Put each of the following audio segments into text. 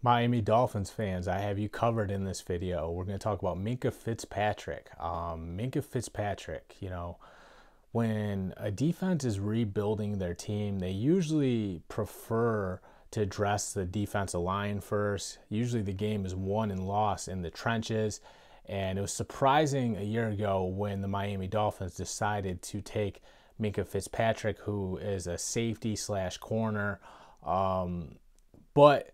Miami Dolphins fans, I have you covered in this video. We're going to talk about Minkah Fitzpatrick. Minkah Fitzpatrick, when a defense is rebuilding their team, they usually prefer to address the defensive line first. Usually the game is won and lost in the trenches. And it was surprising a year ago when the Miami Dolphins decided to take Minkah Fitzpatrick, who is a safety slash corner. But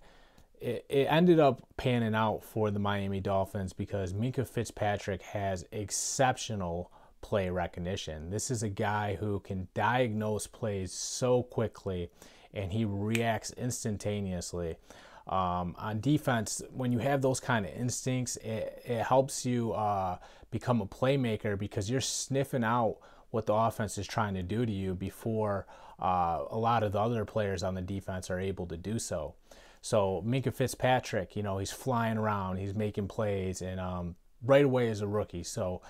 it ended up panning out for the Miami Dolphins because Minkah Fitzpatrick has exceptional play recognition. This is a guy who can diagnose plays so quickly and he reacts instantaneously. On defense, when you have those kind of instincts, it helps you become a playmaker because you're sniffing out what the offense is trying to do to you before a lot of the other players on the defense are able to do so. So Minkah Fitzpatrick, he's flying around, he's making plays, and right away as a rookie. So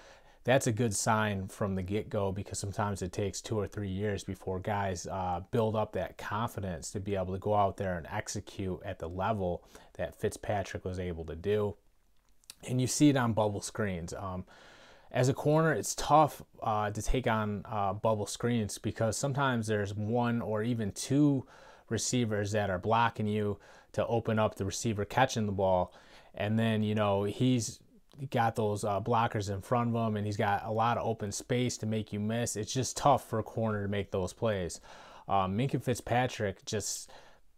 that's a good sign from the get-go because sometimes it takes 2 or 3 years before guys build up that confidence to be able to go out there and execute at the level that Fitzpatrick was able to do. And you see it on bubble screens. As a corner, it's tough to take on bubble screens because sometimes there's one or even two receivers that are blocking you to open up the receiver catching the ball. And then, he's got those blockers in front of him and he's got a lot of open space to make you miss. It's just tough for a corner to make those plays. Minkah Fitzpatrick just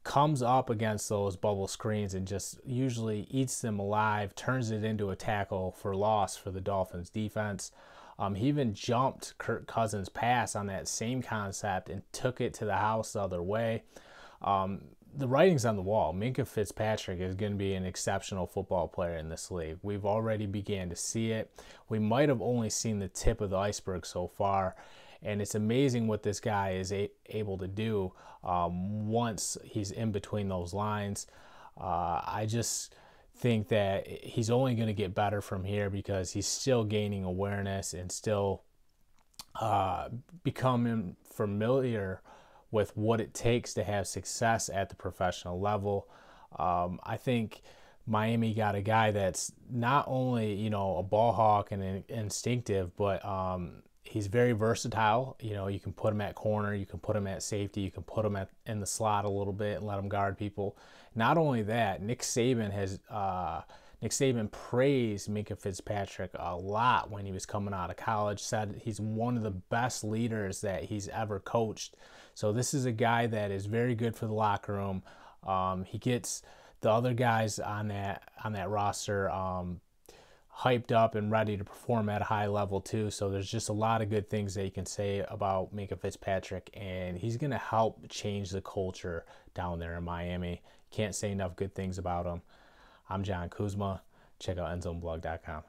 comes up against those bubble screens and just usually eats them alive, turns it into a tackle for loss for the Dolphins defense. He even jumped Kirk Cousins' pass on that same concept and took it to the house the other way. The writing's on the wall. Minkah Fitzpatrick is going to be an exceptional football player in this league. We've already began to see it. We might have only seen the tip of the iceberg so far, and it's amazing what this guy is able to do once he's in between those lines. I just think that he's only going to get better from here because he's still gaining awareness and still becoming familiar with what it takes to have success at the professional level. I think Miami got a guy that's not only, a ball hawk and instinctive, but he's very versatile. You can put him at corner, you can put him at safety, you can put him in the slot a little bit and let him guard people. Not only that, Nick Saban praised Minkah Fitzpatrick a lot when he was coming out of college, said he's one of the best leaders that he's ever coached. So this is a guy that is very good for the locker room. He gets the other guys on that roster hyped up and ready to perform at a high level too. So there's just a lot of good things that you can say about Minkah Fitzpatrick, and he's going to help change the culture down there in Miami. Can't say enough good things about him. I'm John Kuzma. Check out endzoneblog.com.